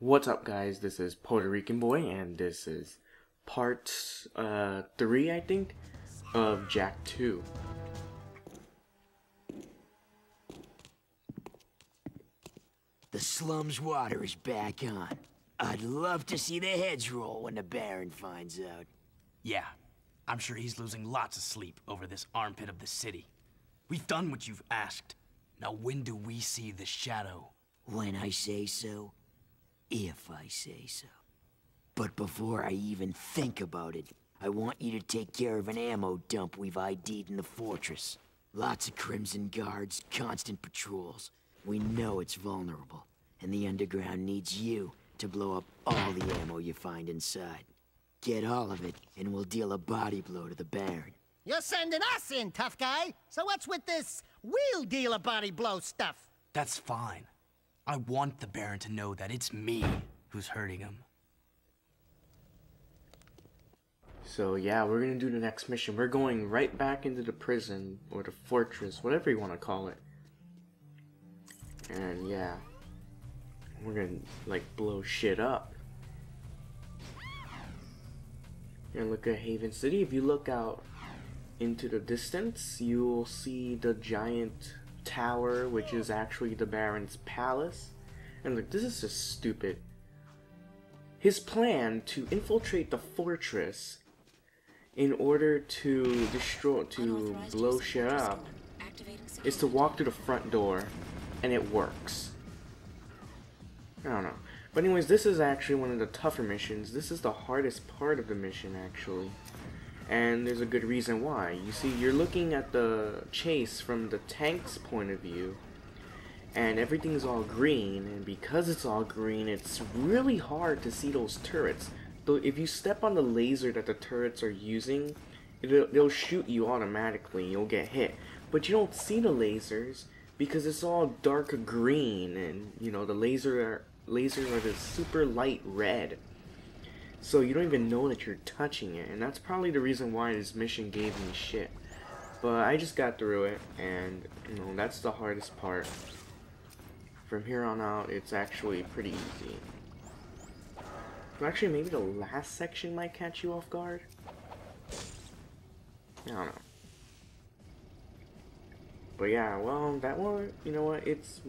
What's up, guys? This is Puerto Rican Boy, and this is part 3, I think, of Jack 2. The slum's water is back on. I'd love to see the heads roll when the Baron finds out. Yeah, I'm sure he's losing lots of sleep over this armpit of the city. We've done what you've asked. Now when do we see the shadow? When I say so. If I say so. But before I even think about it, I want you to take care of an ammo dump we've ID'd in the fortress. Lots of Crimson Guards, constant patrols. We know it's vulnerable, and the underground needs you to blow up all the ammo you find inside. Get all of it, and we'll deal a body blow to the Baron. You're sending us in, tough guy. So what's with this we'll deal a body blow stuff? That's fine. I want the Baron to know that it's me who's hurting him. So yeah, we're gonna do the next mission. We're going right back into the prison, or the fortress, whatever you want to call it. And yeah, we're gonna like blow shit up. You're gonna look at Haven City. If you look out into the distance, you'll see the giant tower, which is actually the Baron's palace. And look, this is just stupid. His plan to infiltrate the fortress in order to blow shit up is to walk through the front door, and it works. I don't know. But anyways, this is actually one of the tougher missions. This is the hardest part of the mission, actually. And there's a good reason why. You see, you're looking at the chase from the tank's point of view, and everything's all green, and because it's all green, it's really hard to see those turrets. Though if you step on the laser that the turrets are using, they'll shoot you automatically, you'll get hit. But you don't see the lasers because it's all dark green, and you know, the lasers are this super light red. So you don't even know that you're touching it, and that's probably the reason why this mission gave me shit. But I just got through it, and you know, that's the hardest part. From here on out, it's actually pretty easy. Well, actually, maybe the last section might catch you off guard. I don't know. But yeah, well, that one, you know what, it's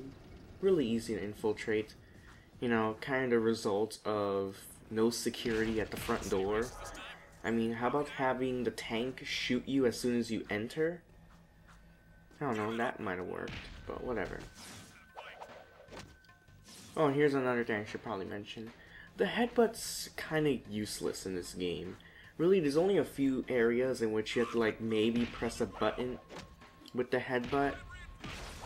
really easy to infiltrate. You know, kind of result of no security at the front door. I mean, how about having the tank shoot you as soon as you enter? I don't know, that might have worked, but whatever. Oh, and here's another thing I should probably mention. The headbutt's kind of useless in this game. Really, there's only a few areas in which you have to like maybe press a button with the headbutt,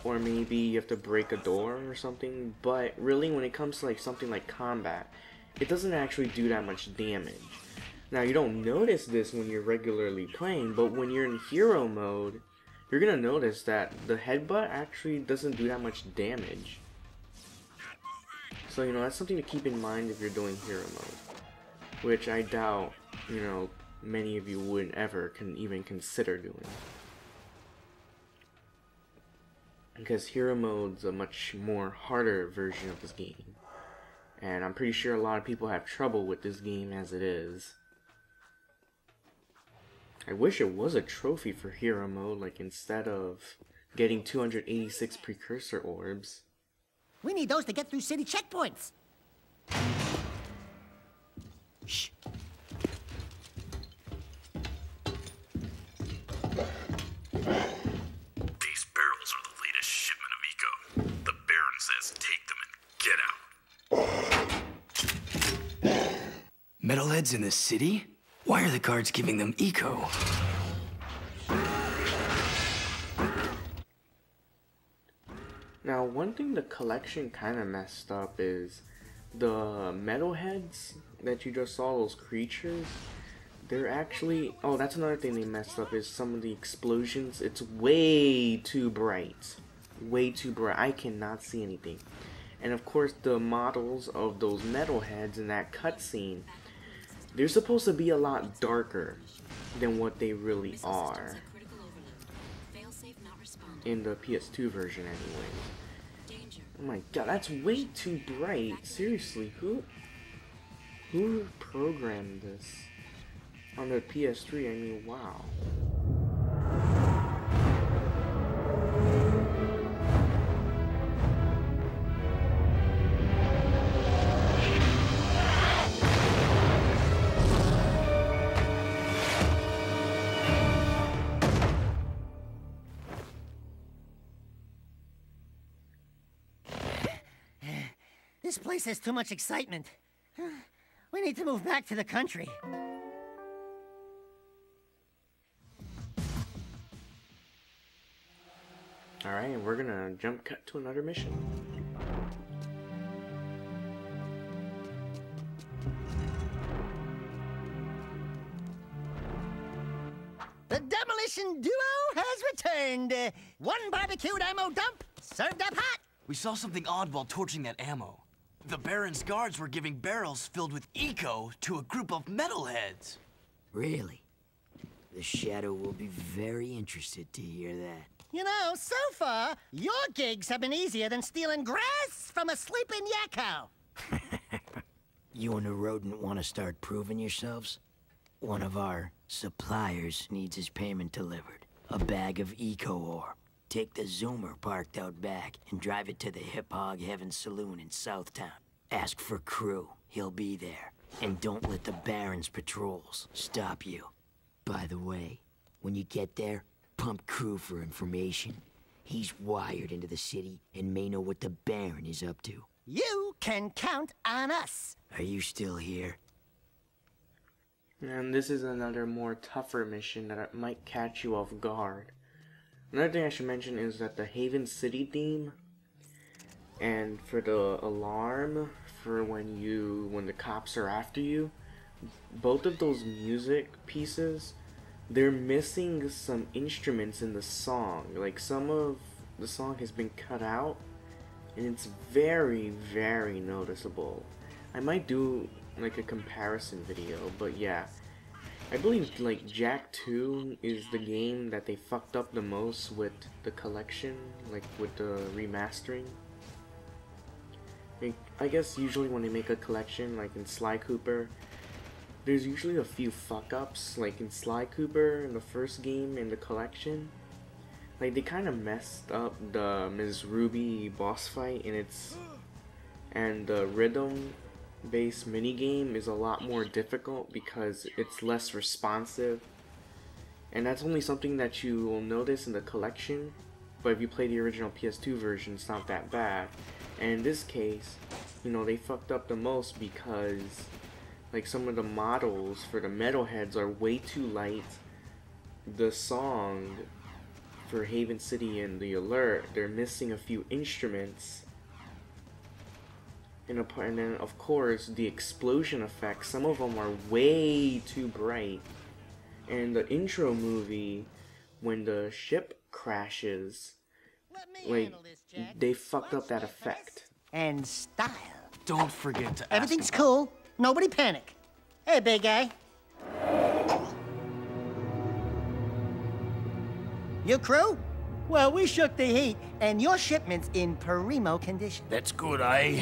or maybe you have to break a door or something, but really when it comes to like something like combat, it doesn't actually do that much damage. Now, you don't notice this when you're regularly playing, but when you're in hero mode, you're gonna notice that the headbutt actually doesn't do that much damage. So, you know, that's something to keep in mind if you're doing hero mode, which I doubt, you know, many of you wouldn't ever even consider doing. Because hero mode's a much more harder version of this game. And I'm pretty sure a lot of people have trouble with this game as it is. I wish it was a trophy for hero mode, like instead of getting 286 precursor orbs. We need those to get through city checkpoints. Shh. These barrels are the latest shipment of eco. The Baron says take them and get out. Metalheads in the city? Why are the guards giving them eco? Now, one thing the collection kind of messed up is the metalheads that you just saw, those creatures, they're actually... Oh, that's another thing they messed up, is some of the explosions. It's way too bright. Way too bright. I cannot see anything. And of course, the models of those metalheads in that cutscene, they're supposed to be a lot darker than what they really are. In the PS2 version anyway. Oh my god, that's way too bright. Seriously, who programmed this? On the PS3, I mean, wow. This place has too much excitement. We need to move back to the country. Alright, and we're gonna jump cut to another mission. The demolition duo has returned. One barbecued ammo dump, served up hot. We saw something odd while torching that ammo. The Baron's guards were giving barrels filled with eco to a group of metalheads. Really? The Shadow will be very interested to hear that. You know, so far, your gigs have been easier than stealing grass from a sleeping yakko. You and the rodent want to start proving yourselves? One of our suppliers needs his payment delivered. A bag of eco ore. Take the Zoomer parked out back and drive it to the Hip Hog Heaven Saloon in Southtown. Ask for Crew. He'll be there. And don't let the Baron's patrols stop you. By the way, when you get there, pump Crew for information. He's wired into the city and may know what the Baron is up to. You can count on us. Are you still here? And this is another more tougher mission that might catch you off guard. Another thing I should mention is that the Haven City theme and for the alarm for when the cops are after you, both of those music pieces, they're missing some instruments in the song. Like some of the song has been cut out and it's very, very noticeable. I might do like a comparison video, but yeah. I believe like Jak 2 is the game that they fucked up the most with the collection, like with the remastering. I guess usually when they make a collection, like in Sly Cooper, there's usually a few fuck ups, like in Sly Cooper in the first game in the collection. Like they kind of messed up the Ms. Ruby boss fight and the rhythm based minigame is a lot more difficult because it's less responsive, and that's only something that you will notice in the collection, but if you play the original PS2 version, it's not that bad. And in this case, you know, they fucked up the most because like some of the models for the metalheads are way too light. The song for Haven City and the Alert, they're missing a few instruments. And then, of course, the explosion effects, some of them are way too bright. And the intro movie, when the ship crashes, like, they fucked up that effect. And style. Don't forget to ask Everything's about- cool. Nobody panic. Hey, big guy. Your crew? Well, we shook the heat, and your shipment's in primo condition. That's good, eh?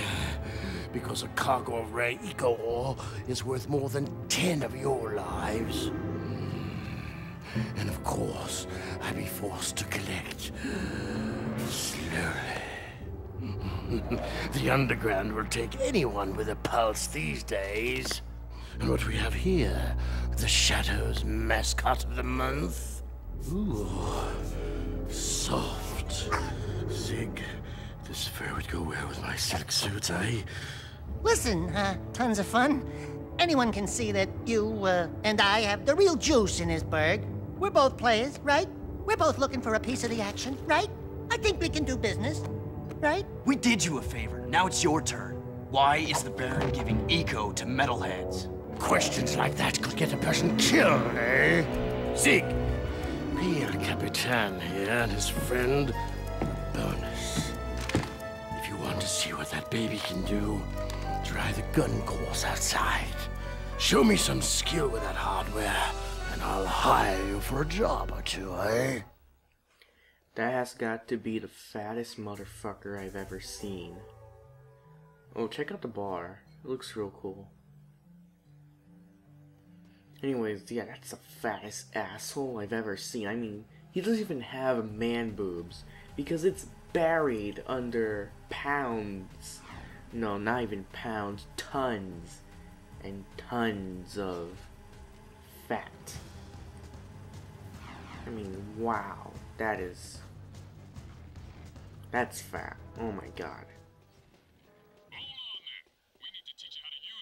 Because a cargo of rare eco ore is worth more than 10 of your lives. And of course, I'd be forced to collect slowly. The underground will take anyone with a pulse these days. And what we have here, the Shadow's mascot of the month. Ooh, soft. Zig, this fur would go well with my silk suits, eh? Listen, tons of fun. Anyone can see that you, and I have the real juice in this burg. We're both players, right? We're both looking for a piece of the action, right? I think we can do business, right? We did you a favor. Now it's your turn. Why is the Baron giving eco to metalheads? Questions like that could get a person killed, eh? Zig, pay El Capitan here and his friend a bonus. If you want to see what that baby can do, try the gun course outside. Show me some skill with that hardware, and I'll hire you for a job or two, eh? That has got to be the fattest motherfucker I've ever seen. Oh, check out the bar. It looks real cool. Anyways, yeah, that's the fattest asshole I've ever seen. I mean, he doesn't even have man boobs because it's buried under pounds. No, not even pounds, tons and tons of fat. I mean, wow, that's fat. Oh my god.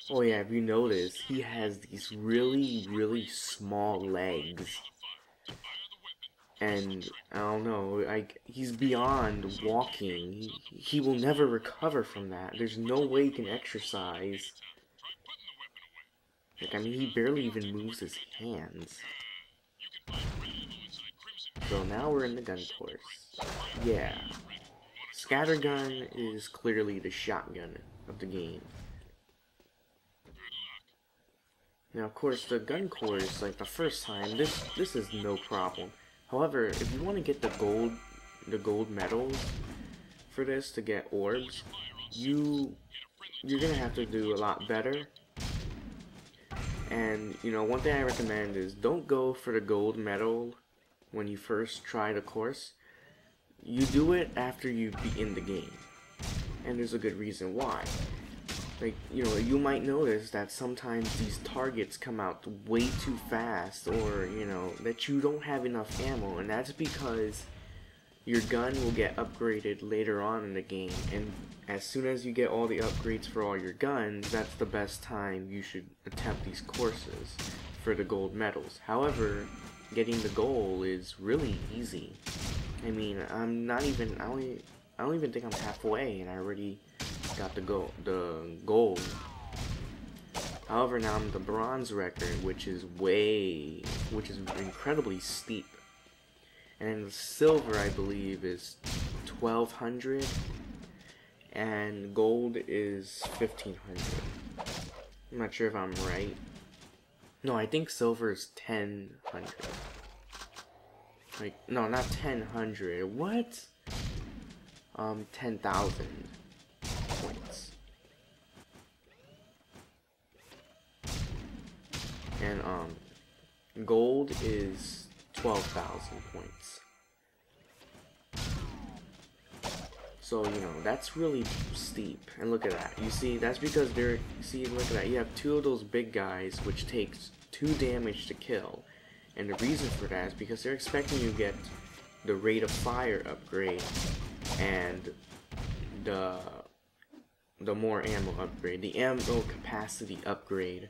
Oh yeah, if you notice, he has these really small legs. And I don't know, like, he's beyond walking. He will never recover from that. There's no way he can exercise. Like, I mean, he barely even moves his hands. So now we're in the gun course. Yeah. Scattergun is clearly the shotgun of the game. Now, of course, the gun course, like the first time, this is no problem. However, if you want to get the gold medals for this to get orbs, you're gonna have to do a lot better. And you know, one thing I recommend is don't go for the gold medal when you first try the course. You do it after you be in the game, and there's a good reason why. Like, you know, you might notice that sometimes these targets come out way too fast, or, you know, that you don't have enough ammo, and that's because your gun will get upgraded later on in the game, and as soon as you get all the upgrades for all your guns, that's the best time you should attempt these courses for the gold medals. However, getting the goal is really easy. I mean, I don't even think I'm halfway, and I already got the gold. However, now I'm the bronze record, which is incredibly steep. And the silver, I believe, is 1200, and gold is 1500. I'm not sure if I'm right. No, I think silver is 1000. Like, no, not 1000. What? 10,000 points. And gold is 12,000 points. So, you know, that's really steep. And look at that. You see, that's because look at that. You have two of those big guys, which takes 2 damage to kill. And the reason for that is because they're expecting you to get the rate of fire upgrade and the more ammo upgrade, the ammo capacity upgrade,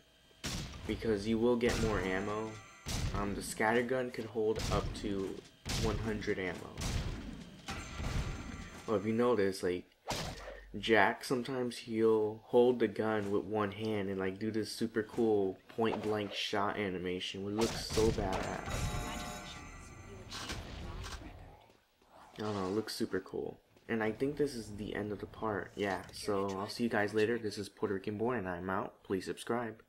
because you will get more ammo. The scattergun can hold up to 100 ammo. Well, if you notice, like, Jack, sometimes he'll hold the gun with one hand and like do this super cool point blank shot animation, which looks so badass. I don't know, it looks super cool. And I think this is the end of the part. Yeah, so I'll see you guys later. This is Puerto Rican Boy and I'm out. Please subscribe.